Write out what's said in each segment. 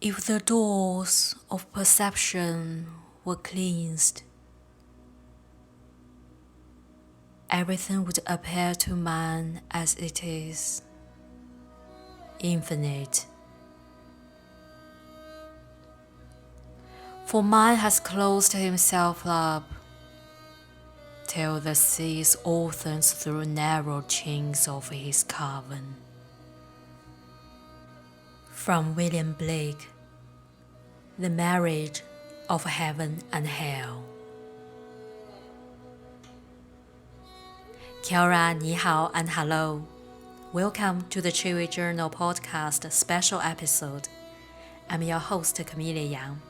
If the doors of perception were cleansed, everything would appear to man as it is, infinite. For man has closed himself up till the sea opens through narrow chinks of his cavern. From William Blake, The Marriage of Heaven and Hell. Kia ora, ni hao, and hello. Welcome to the Chewy Journal podcast special episode. I'm your host, Camelia Yang.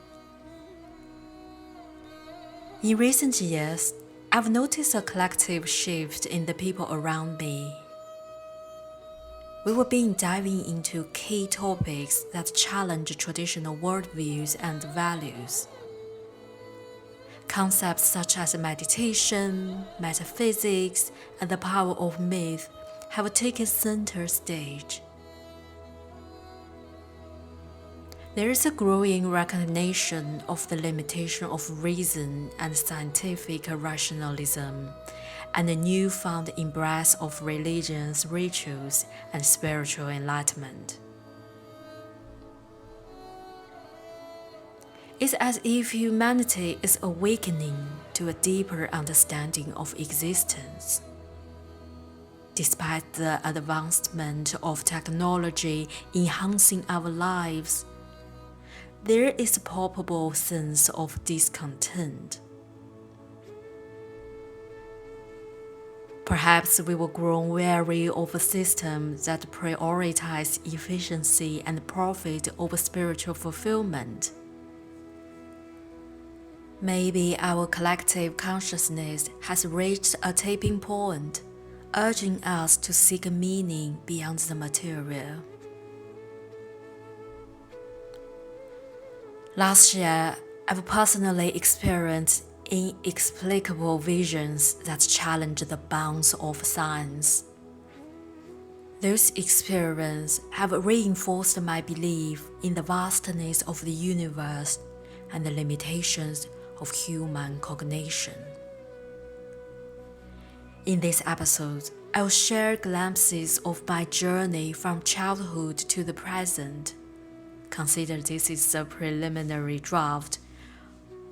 In recent years, I've noticed a collective shift in the people around me. We were diving into key topics that challenge traditional worldviews and values. Concepts such as meditation, metaphysics, and the power of myth have taken center stage. There is a growing recognition of the limitation of reason and scientific rationalism, and a newfound embrace of religions, rituals, and spiritual enlightenment. It's as if humanity is awakening to a deeper understanding of existence. Despite the advancement of technology enhancing our lives, there is a palpable sense of discontent. Perhaps we were grown weary of a system that prioritized efficiency and profit over spiritual fulfillment. Maybe our collective consciousness has reached a tipping point, urging us to seek meaning beyond the material. Last year, I've personally experienced inexplicable visions that challenge the bounds of science. Those experiences have reinforced my belief in the vastness of the universe and the limitations of human cognition. In this episode, I'll share glimpses of my journey from childhood to the present. Consider this is a preliminary draft,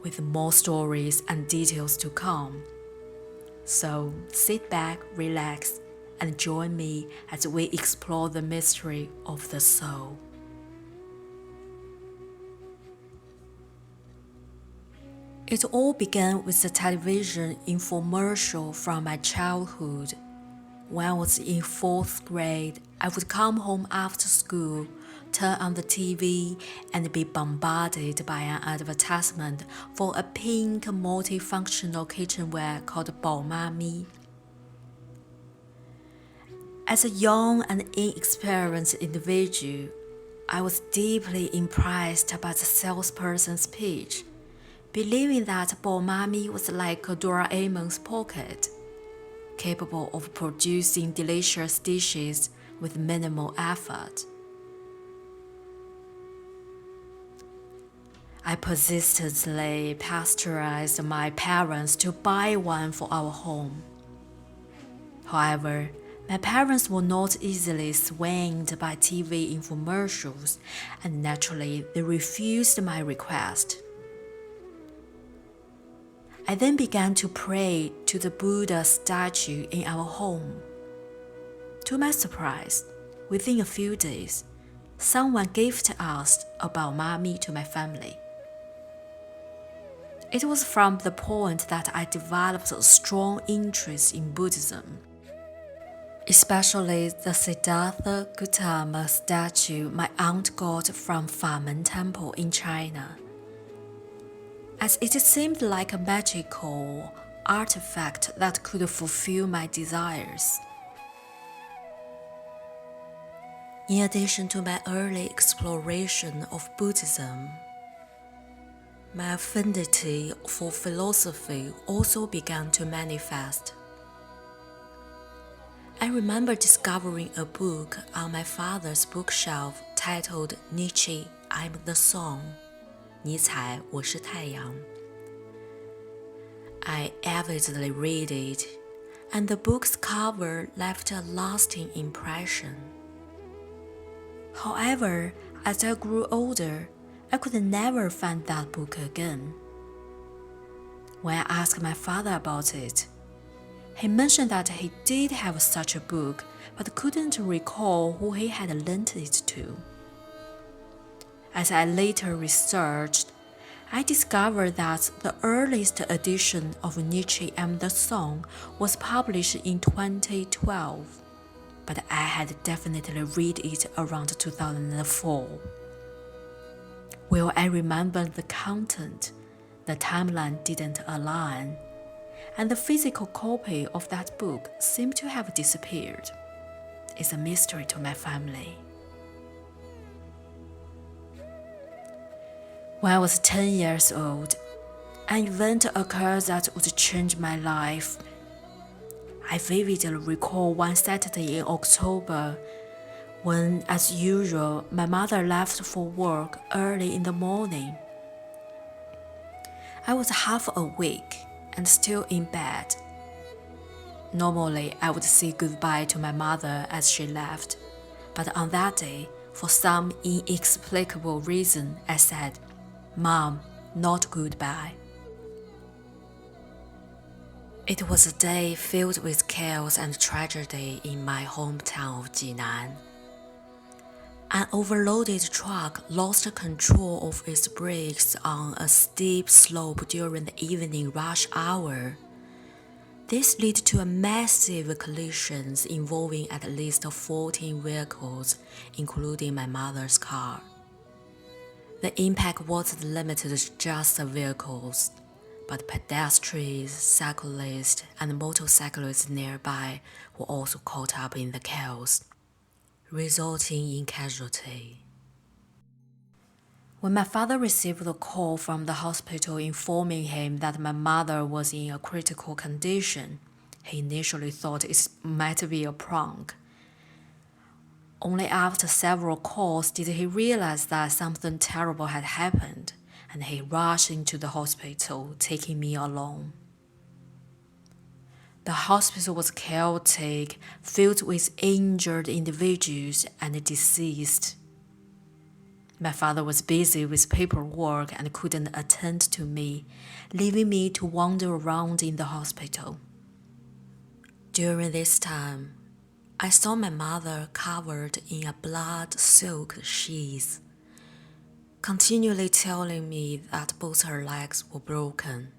with more stories and details to come. So sit back, relax, and join me as we explore the mystery of the soul. It all began with the television infomercial from my childhood. When I was in 4th grade, I would come home after school, turn on the TV, and be bombarded by an advertisement for a pink multifunctional kitchenware called 宝妈咪. As a young and inexperienced individual, I was deeply impressed by the salesperson's pitch, believing that 宝妈咪 was like a Doraemon's pocket, capable of producing delicious dishes with minimal effort. I persistently pesterized my parents to buy one for our home. However, my parents were not easily swayed by TV infomercials, and naturally they refused my request. I then began to pray to the Buddha statue in our home. To my surprise, within a few days, someone gifted us a 宝妈咪 to my family. It was from the point that I developed a strong interest in Buddhism, especially the Siddhartha Gautama statue my aunt got from Famen Temple in China, as it seemed like a magical artifact that could fulfill my desires. In addition to my early exploration of Buddhism, my affinity for philosophy also began to manifest. I remember discovering a book on my father's bookshelf titled Nietzsche, I'm the Sun. 尼采，我是太阳。I avidly read it, and the book's cover left a lasting impression. However, as I grew older, I could never find that book again. When I asked my father about it, he mentioned that he did have such a book, but couldn't recall who he had lent it to. As I later researched, I discovered that the earliest edition of Nietzsche and the Song was published in 2012, but I had definitely read it around 2004. While I remembered the content, the timeline didn't align, and the physical copy of that book seemed to have disappeared. It's a mystery to my family. When I was 10 years old, an event occurred that would change my life. I vividly recall one Saturday in October when, as usual, my mother left for work early in the morning. I was half awake and still in bed. Normally, I would say goodbye to my mother as she left, but on that day, for some inexplicable reason, I said, "Mom, not goodbye." It was a day filled with chaos and tragedy in my hometown of Jinan. An overloaded truck lost control of its brakes on a steep slope during the evening rush hour. This led to a massive collisions involving at least 14 vehicles, including my mother's car. The impact wasn't limited to just the vehicles, but pedestrians, cyclists, and motorcyclists nearby were also caught up in the chaos, resulting in casualty. When my father received a call from the hospital informing him that my mother was in a critical condition, he initially thought it might be a prank. Only after several calls did he realize that something terrible had happened, and he rushed into the hospital, taking me along. The hospital was chaotic, filled with injured individuals and deceased. My father was busy with paperwork and couldn't attend to me, leaving me to wander around in the hospital. During this time, I saw my mother covered in a blood-soaked sheath, continually telling me that both her legs were broken.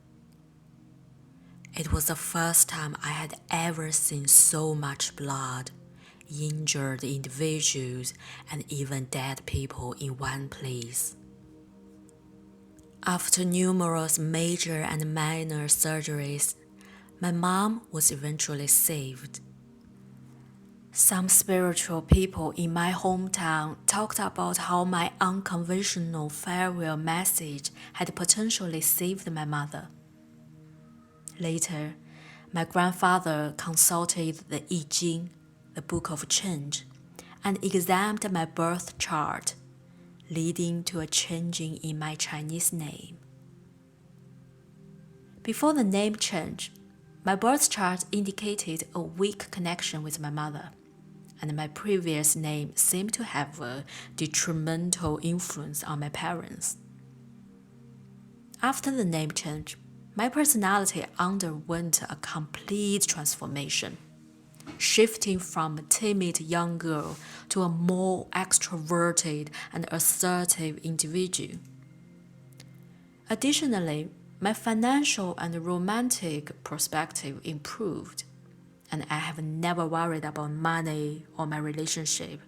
It was the first time I had ever seen so much blood, injured individuals, and even dead people in one place. After numerous major and minor surgeries, my mom was eventually saved. Some spiritual people in my hometown talked about how my unconventional farewell message had potentially saved my mother. Later, my grandfather consulted the I Ching, the Book of Change, and examined my birth chart, leading to a changing in my Chinese name. Before the name change, my birth chart indicated a weak connection with my mother, and my previous name seemed to have a detrimental influence on my parents. After the name change, my personality underwent a complete transformation, shifting from a timid young girl to a more extroverted and assertive individual. Additionally, my financial and romantic perspective improved, and I have never worried about money or my relationship,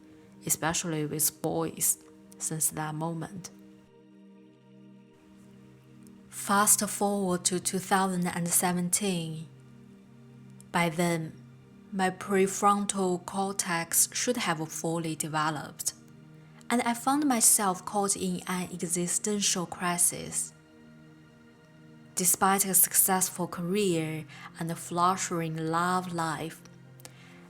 especially with boys, since that moment. Fast forward to 2017. By then, my prefrontal cortex should have fully developed, and I found myself caught in an existential crisis. Despite a successful career and a flourishing love life,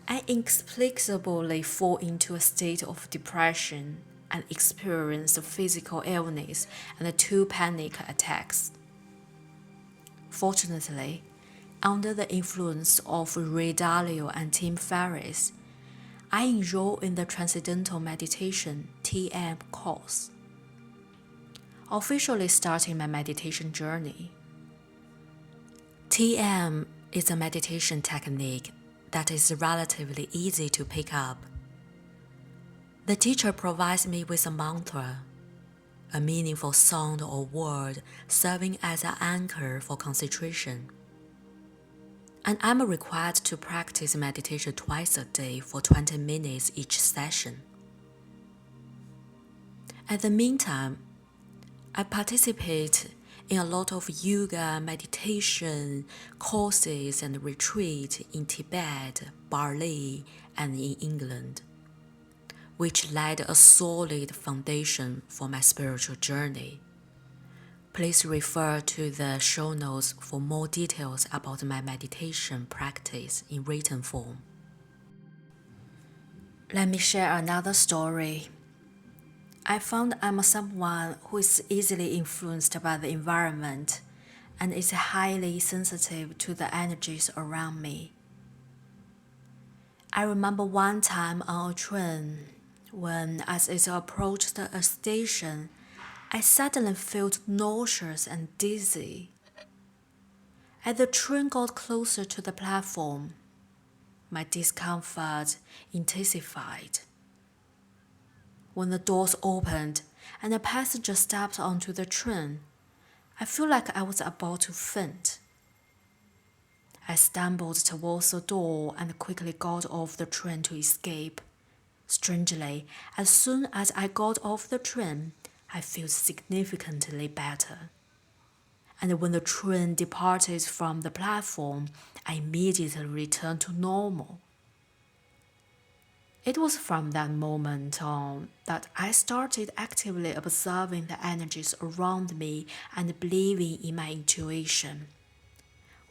I inexplicably fall into a state of depression and experienced physical illness and 2 panic attacks. Fortunately, under the influence of Ray Dalio and Tim Ferriss, I enrolled in the Transcendental Meditation (TM) course, officially starting my meditation journey. TM is a meditation technique that is relatively easy to pick up. The teacher provides me with a mantra, a meaningful sound or word serving as an anchor for concentration. And I'm required to practice meditation twice a day for 20 minutes each session. At the meantime, I participate in a lot of yoga, meditation, courses and retreats in Tibet, Bali, and in England, which laid a solid foundation for my spiritual journey. Please refer to the show notes for more details about my meditation practice in written form. Let me share another story. I found I'm someone who is easily influenced by the environment and is highly sensitive to the energies around me. I remember one time on a train when, as it approached a station, I suddenly felt nauseous and dizzy. As the train got closer to the platform, my discomfort intensified. When the doors opened and a passenger stepped onto the train, I felt like I was about to faint. I stumbled towards the door and quickly got off the train to escape. Strangely, as soon as I got off the train, I felt significantly better. And when the train departed from the platform, I immediately returned to normal. It was from that moment on that I started actively observing the energies around me and believing in my intuition.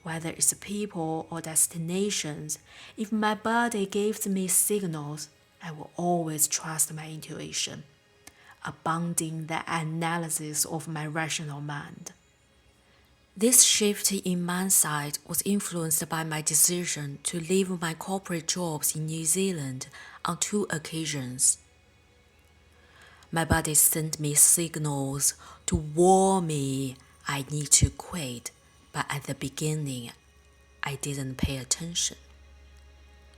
Whether it's people or destinations, if my body gives me signals, I will always trust my intuition, abandoning the analysis of my rational mind. This shift in mindset was influenced by my decision to leave my corporate jobs in New Zealand on 2 occasions. My body sent me signals to warn me I need to quit, but at the beginning, I didn't pay attention.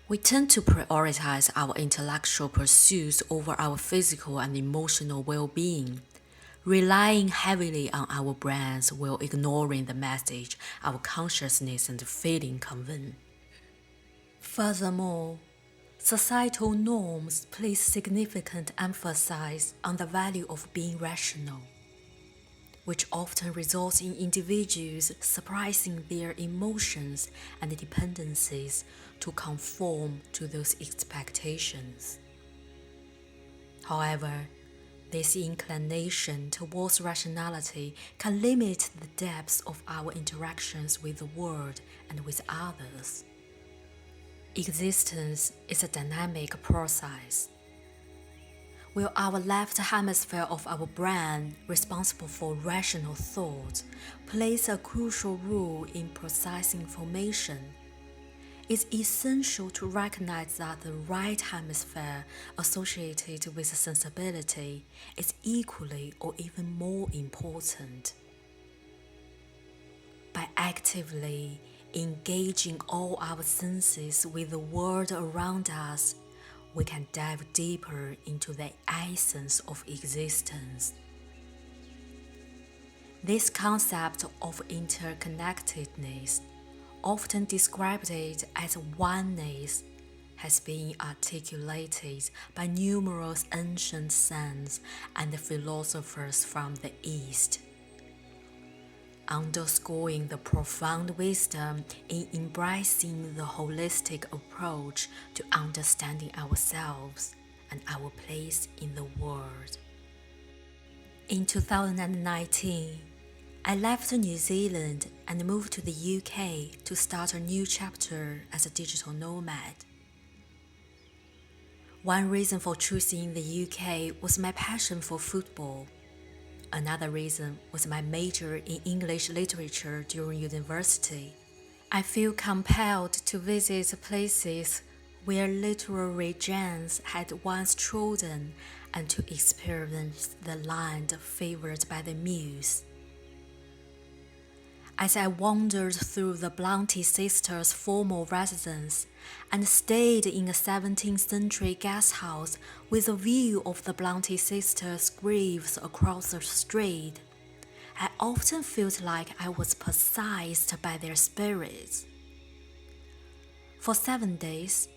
We tend to prioritize our intellectual pursuits over our physical and emotional well-being, relying heavily on our brains while ignoring the message our consciousness and feeling convey. Furthermore, societal norms place significant emphasis on the value of being rational, which often results in individuals suppressing their emotions and dependencies to conform to those expectations. However, this inclination towards rationality can limit the depth of our interactions with the world and with others. Existence is a dynamic process. While our left hemisphere of our brain, responsible for rational thought, plays a crucial role in processing information, it's essential to recognize that the right hemisphere associated with sensibility is equally or even more important. By actively engaging all our senses with the world around us, we can dive deeper into the essence of existence. This concept of interconnectedness, often described as oneness, has been articulated by numerous ancient saints and philosophers from the East, underscoring the profound wisdom in embracing the holistic approach to understanding ourselves and our place in the world. In 2019, I left New Zealand and moved to the UK to start a new chapter as a digital nomad. One reason for choosing the UK was my passion for football. Another reason was my major in English literature during university. I feel compelled to visit places where literary giants had once trodden and to experience the land favored by the muse. As I wandered through the Bronte sisters' formal residence and stayed in a 17th century guest house with a view of the Bronte sisters' graves across the street, I often felt like I was possessed by their spirits. For 7 days,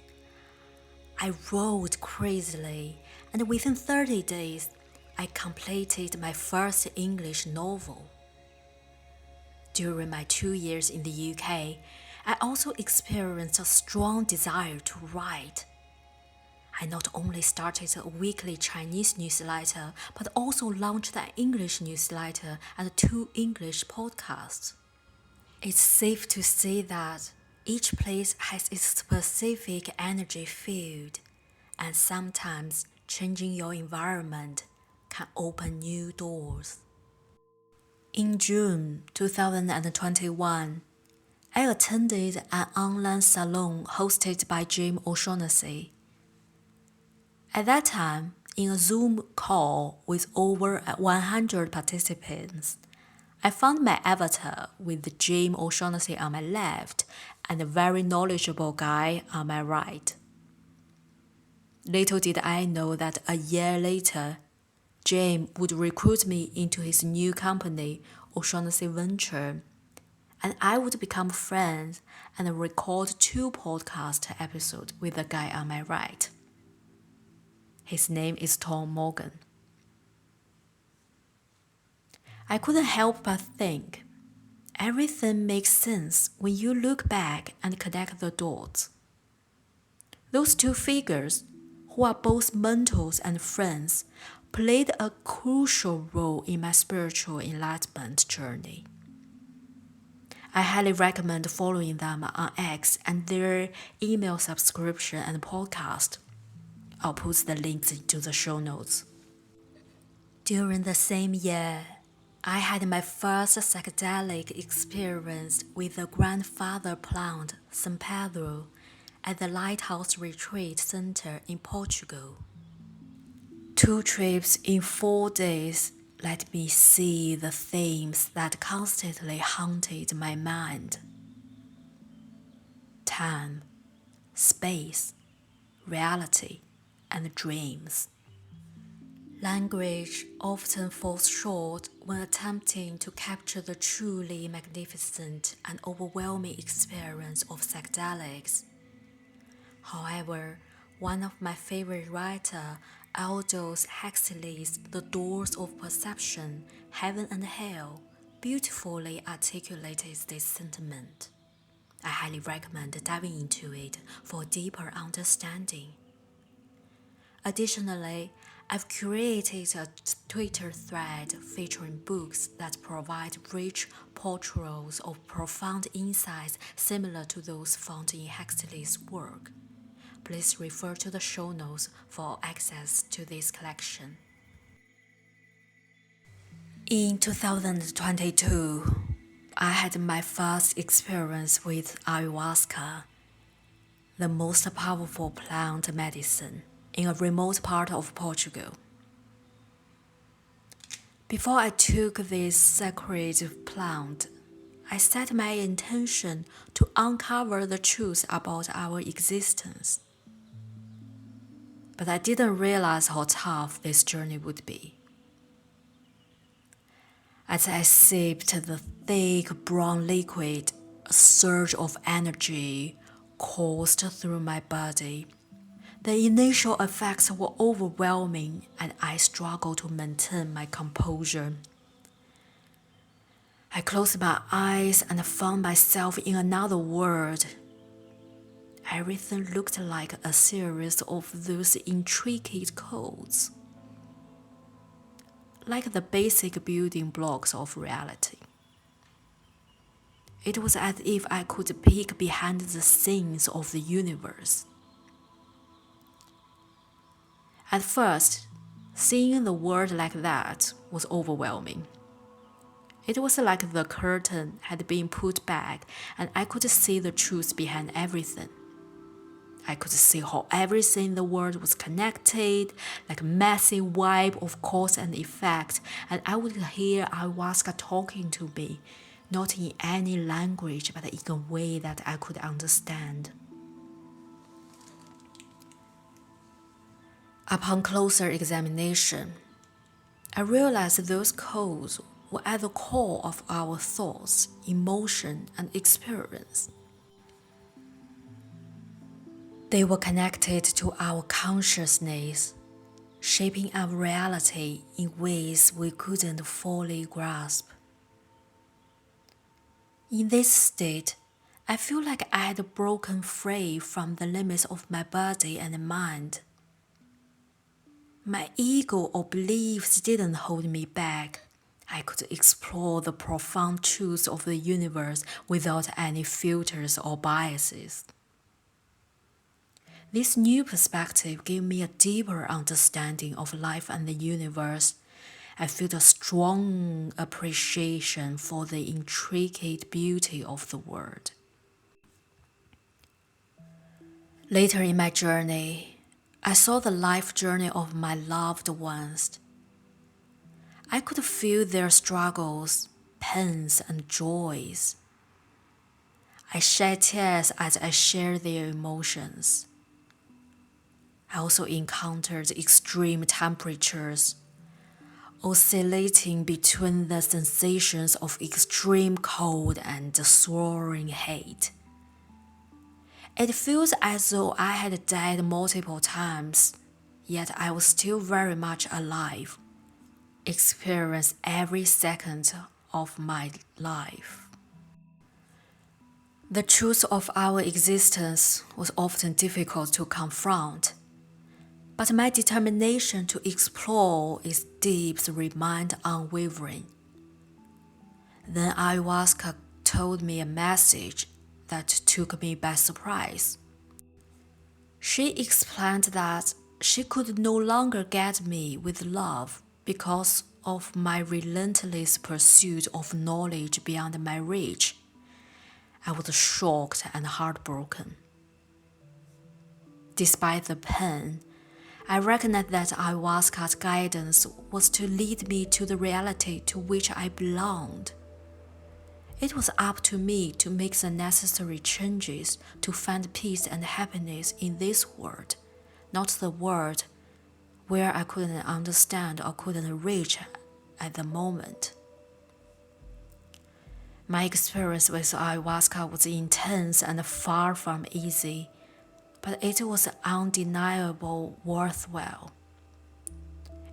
I wrote crazily, and within 30 days, I completed my first English novel. During my 2 years in the UK, I also experienced a strong desire to write. I not only started a weekly Chinese newsletter, but also launched an English newsletter and 2 English podcasts. It's safe to say that each place has its specific energy field, and sometimes changing your environment can open new doors. In June 2021, I attended an online salon hosted by Jim O'Shaughnessy. At that time, in a Zoom call with over 100 participants, I found my avatar with Jim O'Shaughnessy on my left and a very knowledgeable guy on my right. Little did I know that a year later, Jim would recruit me into his new company, O'Shaughnessy Venture, and I would become friends and record 2 podcast episodes with the guy on my right. His name is Tom Morgan. I couldn't help but think, everything makes sense when you look back and connect the dots. Those 2 figures, who are both mentors and friends, played a crucial role in my spiritual enlightenment journey. I highly recommend following them on X and their email subscription and podcast. I'll put the links into the show notes. During the same year, I had my first psychedelic experience with the grandfather plant San Pedro at the Lighthouse Retreat Center in Portugal. 2 trips in 4 days let me see the themes that constantly haunted my mind: time, space, reality, and dreams. Language often falls short when attempting to capture the truly magnificent and overwhelming experience of psychedelics. However, one of my favorite writers, Aldous Huxley's The Doors of Perception, Heaven and Hell, beautifully articulates this sentiment. I highly recommend diving into it for a deeper understanding. Additionally, I've curated a Twitter thread featuring books that provide rich portrayals of profound insights similar to those found in Huxley's work. Please refer to the show notes for access to this collection. In 2022, I had my first experience with ayahuasca, the most powerful plant medicine, in a remote part of Portugal. Before I took this sacred plant, I set my intention to uncover the truth about our existence. But I didn't realize how tough this journey would be. As I sipped the thick brown liquid, a surge of energy coursed through my body. The initial effects were overwhelming, and I struggled to maintain my composure. I closed my eyes and found myself in another world. Everything looked like a series of those intricate codes, like the basic building blocks of reality. It was as if I could peek behind the scenes of the universe. At first, seeing the world like that was overwhelming. It was like the curtain had been put back and I could see the truth behind everything. I could see how everything in the world was connected, like a massive web of cause and effect, and I would hear ayahuasca talking to me, not in any language, but in a way that I could understand. Upon closer examination, I realized those codes were at the core of our thoughts, emotion, and experience. They were connected to our consciousness, shaping our reality in ways we couldn't fully grasp. In this state, I feel like I had broken free from the limits of my body and mind. My ego or beliefs didn't hold me back. I could explore the profound truths of the universe without any filters or biases. This new perspective gave me a deeper understanding of life and the universe. I felt a strong appreciation for the intricate beauty of the world. Later in my journey, I saw the life journey of my loved ones. I could feel their struggles, pains, and joys. I shed tears as I shared their emotions. I also encountered extreme temperatures, oscillating between the sensations of extreme cold and soaring heat. It feels as though I had died multiple times, yet I was still very much alive, experiencing every second of my life. The truth of our existence was often difficult to confront, but my determination to explore its deeps remained unwavering. Then ayahuasca told me a message that took me by surprise. She explained that she could no longer get me with love because of my relentless pursuit of knowledge beyond my reach. I was shocked and heartbroken. Despite the pain, I recognized that ayahuasca's guidance was to lead me to the reality to which I belonged. It was up to me to make the necessary changes to find peace and happiness in this world, not the world where I couldn't understand or couldn't reach at the moment. My experience with ayahuasca was intense and far from easy, but it was undeniably worthwhile.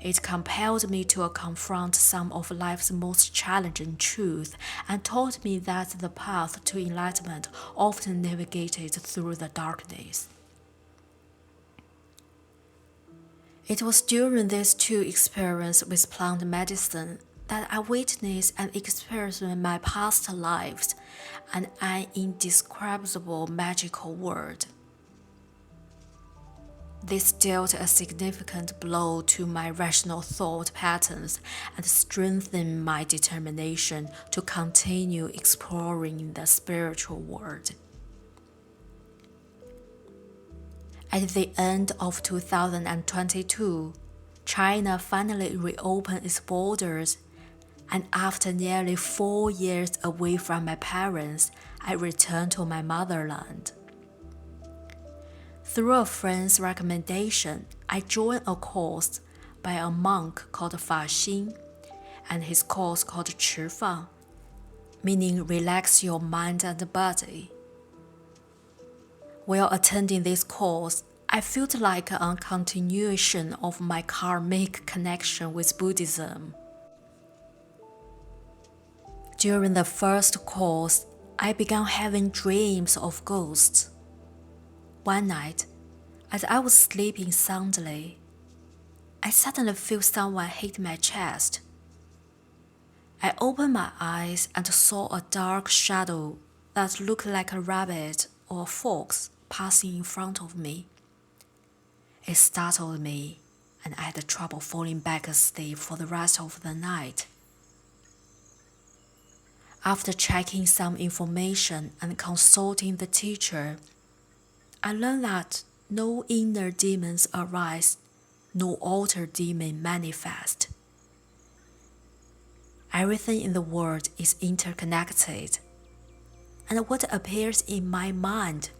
It compelled me to confront some of life's most challenging truths and taught me that the path to enlightenment often navigated through the darkness. It was during these two experiences with plant medicine that I witnessed and experienced my past lives and an indescribable magical world. This dealt a significant blow to my rational thought patterns and strengthened my determination to continue exploring the spiritual world. At the end of 2022, China finally reopened its borders, and after nearly 4 years away from my parents, I returned to my motherland. Through a friend's recommendation, I joined a course by a monk called Fa Xin and his course called Chifang, meaning relax your mind and body. While attending this course, I felt like a continuation of my karmic connection with Buddhism. During the first course, I began having dreams of ghosts. One night, as I was sleeping soundly, I suddenly felt someone hit my chest. I opened my eyes and saw a dark shadow that looked like a rabbit or a fox passing in front of me. It startled me, and I had trouble falling back asleep for the rest of the night. After checking some information and consulting the teacher, I learned that no inner demons arise, no outer demon manifest. Everything in the world is interconnected, and what appears in my mind,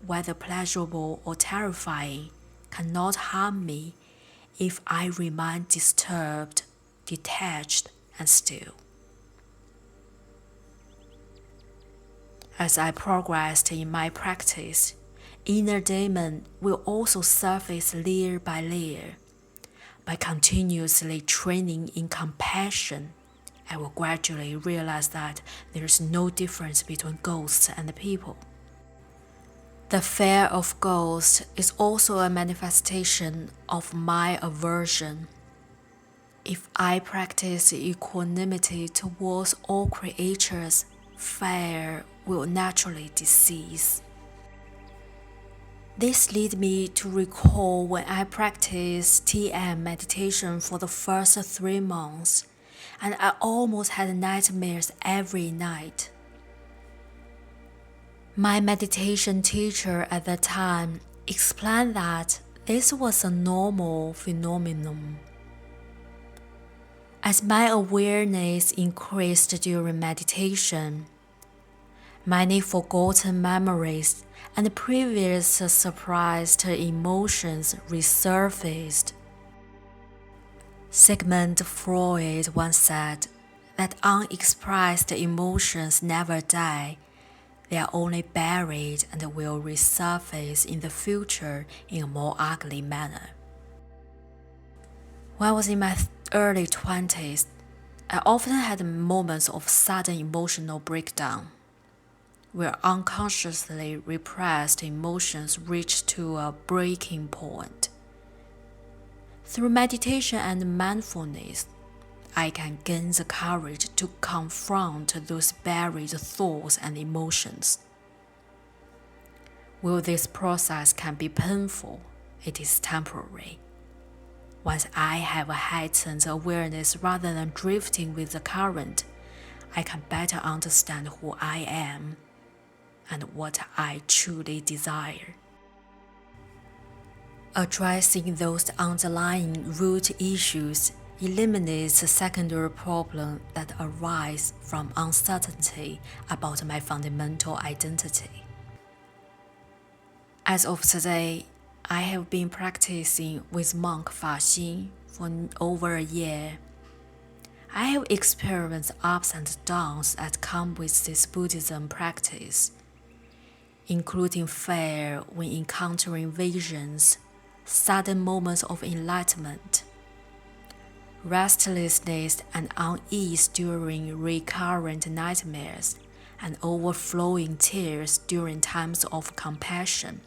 whether pleasurable or terrifying, cannot harm me if I remain disturbed, detached, and still. As I progressed in my practice, inner demon will also surface layer by layer. By continuously training in compassion, I will gradually realize that there is no difference between ghosts and people. The fear of ghosts is also a manifestation of my aversion. If I practice equanimity towards all creatures, fear will naturally cease. This led me to recall when I practiced TM meditation for the first 3 months, and I almost had nightmares every night. My meditation teacher at the time explained that this was a normal phenomenon. As my awareness increased during meditation, many forgotten memories and previous suppressed emotions resurfaced. Sigmund Freud once said that unexpressed emotions never die, they are only buried and will resurface in the future in a more ugly manner. When I was in my early 20s, I often had moments of sudden emotional breakdown, where unconsciously repressed emotions reached to a breaking point. Through meditation and mindfulness, I can gain the courage to confront those buried thoughts and emotions. While this process can be painful, it is temporary. Once I have a heightened awareness rather than drifting with the current, I can better understand who I am and what I truly desire. Addressing those underlying root issues eliminates the secondary problems that arise from uncertainty about my fundamental identity. As of today, I have been practicing with monk Faxin for over a year. I have experienced ups and downs that come with this Buddhism practice, including fear when encountering visions, sudden moments of enlightenment, restlessness and unease during recurrent nightmares, and overflowing tears during times of compassion.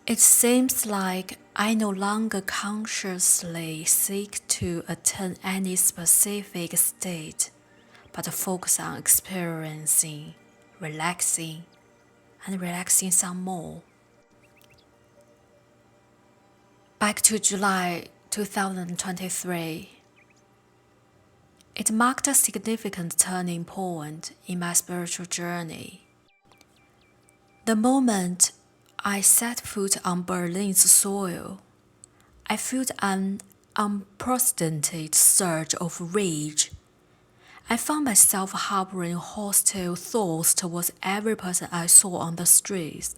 It seems like I no longer consciously seek to attain any specific state, but focus on experiencing, relaxing, and relaxing some more. Back to July 2023. It marked a significant turning point in my spiritual journey. The moment I set foot on Berlin's soil, I felt an unprecedented surge of rage. I found myself harboring hostile thoughts towards every person I saw on the streets.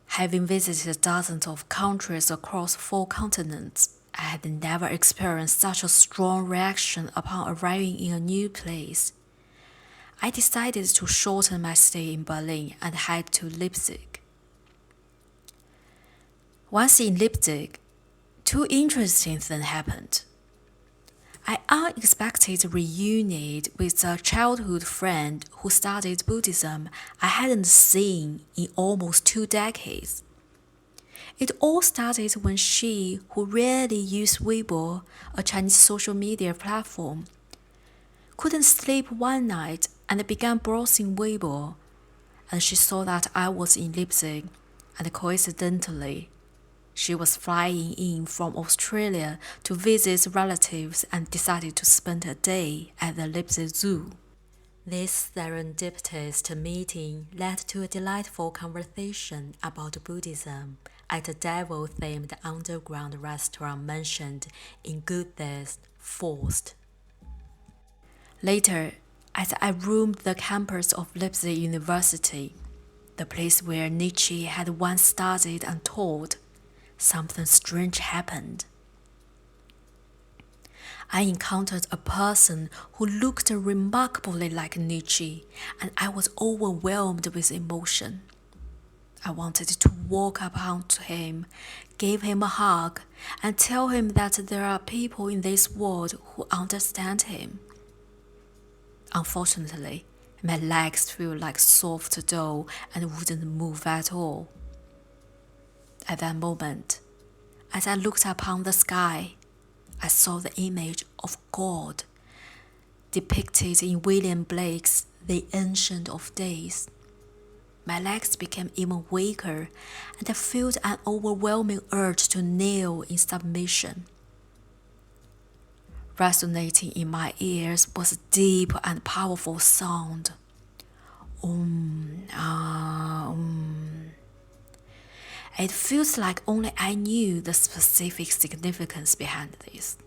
Having visited dozens of countries across 4 continents, I had never experienced such a strong reaction upon arriving in a new place. I decided to shorten my stay in Berlin and head to Leipzig. Once in Leipzig, 2 interesting things happened. I unexpectedly reunited with a childhood friend who studied Buddhism I hadn't seen in almost 2 decades. It all started when she, who rarely used Weibo, a Chinese social media platform, couldn't sleep one night and began browsing Weibo, and she saw that I was in Leipzig, and coincidentally, She was flying in from Australia to visit relatives and decided to spend a day at the Leipzig Zoo. This serendipitous meeting led to a delightful conversation about Buddhism at a devil-themed underground restaurant mentioned in Goethe's Faust. Later, as I roamed the campus of Leipzig University, the place where Nietzsche had once studied and taught, something strange happened. I encountered a person who looked remarkably like Nietzsche, and I was overwhelmed with emotion. I wanted to walk up onto him, give him a hug, and tell him that there are people in this world who understand him. Unfortunately, my legs felt like soft dough and wouldn't move at all. At that moment, as I looked upon the sky, I saw the image of God depicted in William Blake's The Ancient of Days. My legs became even weaker, and I felt an overwhelming urge to kneel in submission. Resonating in my ears was a deep and powerful sound. It feels like only I knew the specific significance behind this.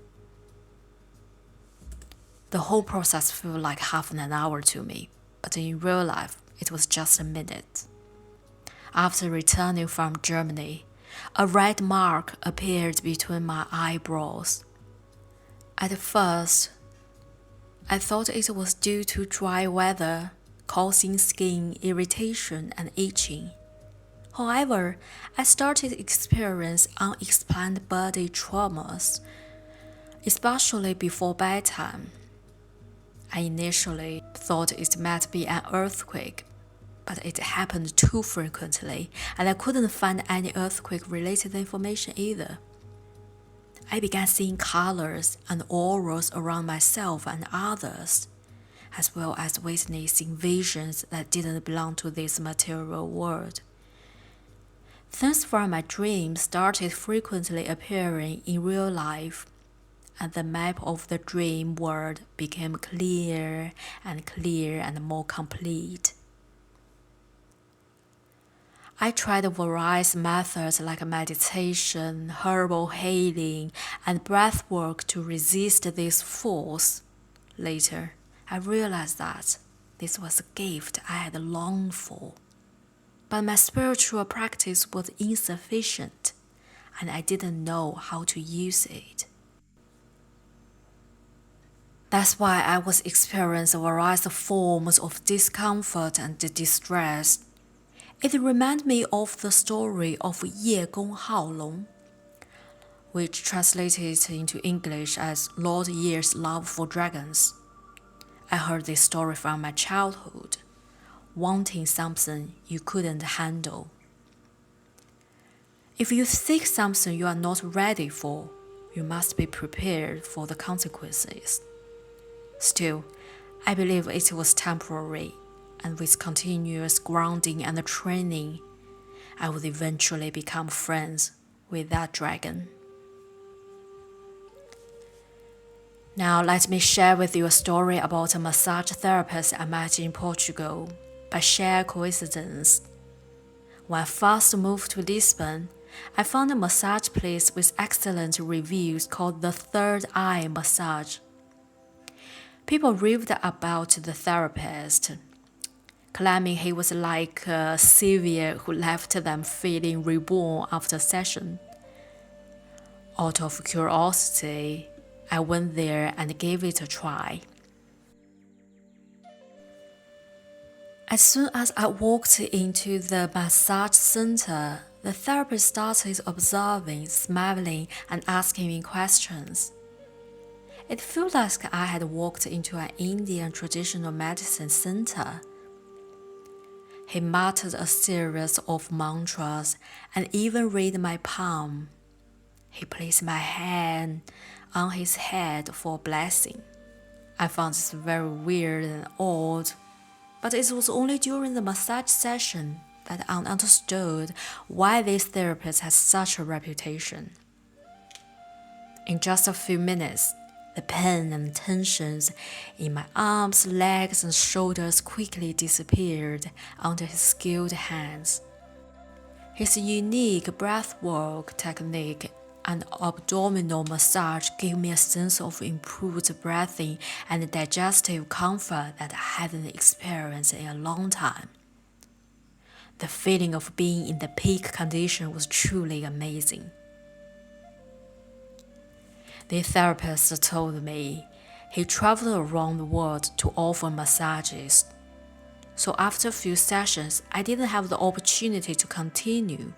The whole process felt like half an hour to me, but in real life, it was just a minute. After returning from Germany, a red mark appeared between my eyebrows. At first, I thought it was due to dry weather, causing skin irritation and itching. However, I started to experience unexplained body traumas, especially before bedtime. I initially thought it might be an earthquake, but it happened too frequently, and I couldn't find any earthquake-related information either. I began seeing colors and auras around myself and others, as well as witnessing visions that didn't belong to this material world. Things from my dreams started frequently appearing in real life, and the map of the dream world became clearer and more complete. I tried various methods like meditation, herbal healing, and breathwork to resist this force. Later, I realized that this was a gift I had longed for. But my spiritual practice was insufficient, and I didn't know how to use it. That's why I was experiencing various forms of discomfort and distress. It reminded me of the story of Ye Gong Haolong, which translated into English as Lord Ye's love for dragons. I heard this story from my childhood, wanting something you couldn't handle. If you seek something you are not ready for, you must be prepared for the consequences. Still, I believe it was temporary, and with continuous grounding and training, I would eventually become friends with that dragon. Now let me share with you a story about a massage therapist I met in Portugal by sheer coincidence. When I first moved to Lisbon, I found a massage place with excellent reviews called the Third Eye Massage. People raved about the therapist, claiming he was like a savior who left them feeling reborn after a session. Out of curiosity, I went there and gave it a try. As soon as I walked into the massage center, the therapist started observing, smiling, and asking me questions. It felt like I had walked into an Indian traditional medicine center. He muttered a series of mantras and even read my palm. He placed my hand on his head for a blessing. I found this very weird and odd, but it was only during the massage session. that I understood why this therapist has such a reputation. In just a few minutes, the pain and tensions in my arms, legs, and shoulders quickly disappeared under his skilled hands. His unique breathwork technique and abdominal massage gave me a sense of improved breathing and digestive comfort that I hadn't experienced in a long time. The feeling of being in the peak condition was truly amazing. The therapist told me he traveled around the world to offer massages. So after a few sessions, I didn't have the opportunity to continue.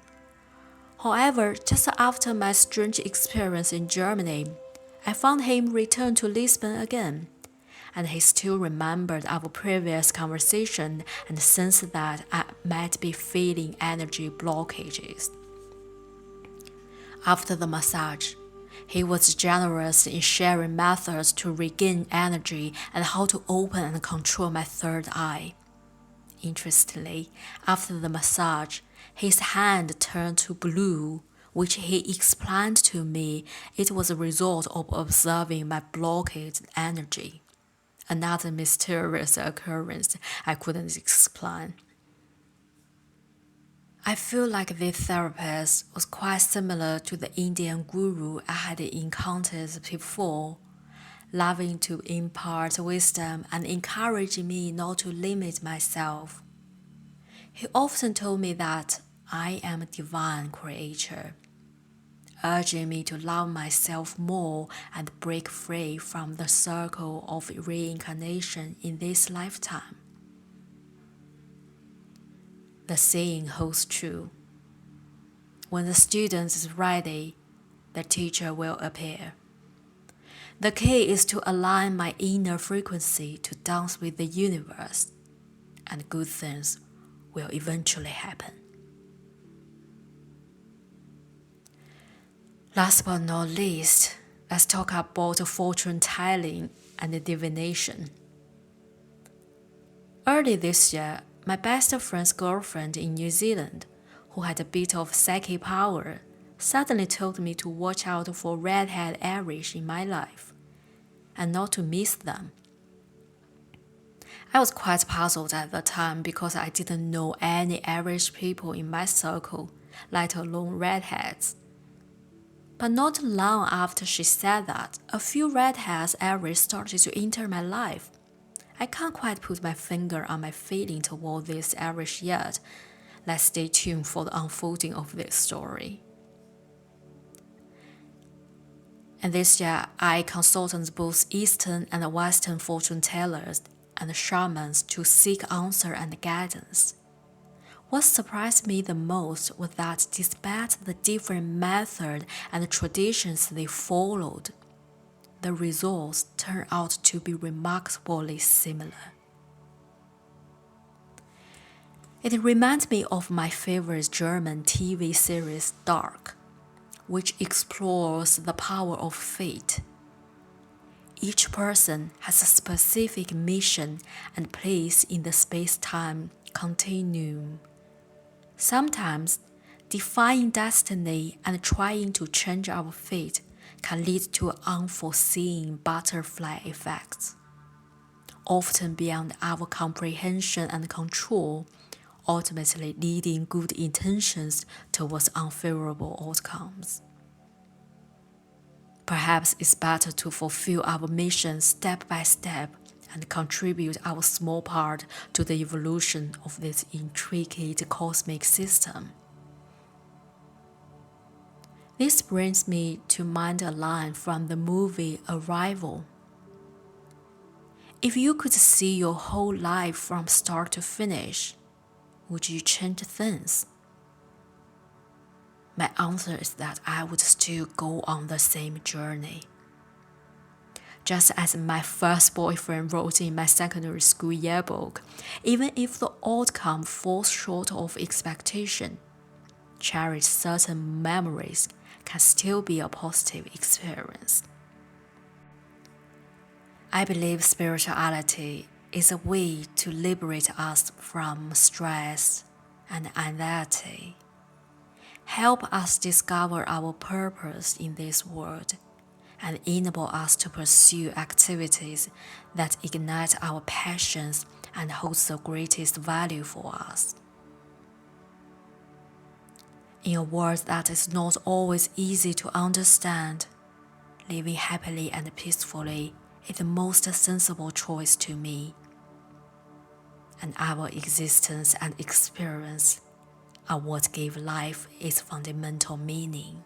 However, just after my strange experience in Germany, I found him return to Lisbon again, and he still remembered our previous conversation and sensed that I might be feeling energy blockages. After the massage, he was generous in sharing methods to regain energy and how to open and control my third eye. Interestingly, after the massage, his hand turned to blue, which he explained to me it was a result of observing my blocked energy. Another mysterious occurrence I couldn't explain. I feel like this therapist was quite similar to the Indian guru I had encountered before, loving to impart wisdom and encouraging me not to limit myself. He often told me that I am a divine creature, urging me to love myself more and break free from the circle of reincarnation in this lifetime. The saying holds true. When the student is ready, the teacher will appear. The key is to align my inner frequency to dance with the universe, and good things will eventually happen. Last but not least, let's talk about fortune telling and divination. Early this year, my best friend's girlfriend in New Zealand, who had a bit of psychic power, suddenly told me to watch out for redhead Irish in my life, and not to miss them. I was quite puzzled at the time because I didn't know any Irish people in my circle, let alone redheads. But not long after she said that, a few redheads Irish started to enter my life. I can't quite put my finger on my feeling toward this Irish yet. Let's stay tuned for the unfolding of this story. And this year, I consulted both Eastern and Western fortune tellers and shamans to seek answer and guidance. What surprised me the most was that despite the different methods and traditions they followed, the results turned out to be remarkably similar. It reminds me of my favorite German TV series Dark, which explores the power of fate. Each person has a specific mission and place in the space-time continuum. Sometimes, defying destiny and trying to change our fate can lead to unforeseen butterfly effects, often beyond our comprehension and control, ultimately leading good intentions towards unfavorable outcomes. Perhaps it's better to fulfill our mission step by step and contribute our small part to the evolution of this intricate cosmic system. This brings me to mind a line from the movie Arrival. If you could see your whole life from start to finish, would you change things? My answer is that I would still go on the same journey. Just as my first boyfriend wrote in my secondary school yearbook, even if the outcome falls short of expectation, cherish certain memories can still be a positive experience. I believe spirituality is a way to liberate us from stress, and anxiety. Help us discover our purpose in this world and enable us to pursue activities that ignite our passions and hold the greatest value for us. In a world that is not always easy to understand, living happily and peacefully is the most sensible choice to me. And our existence and experience are what give life its fundamental meaning.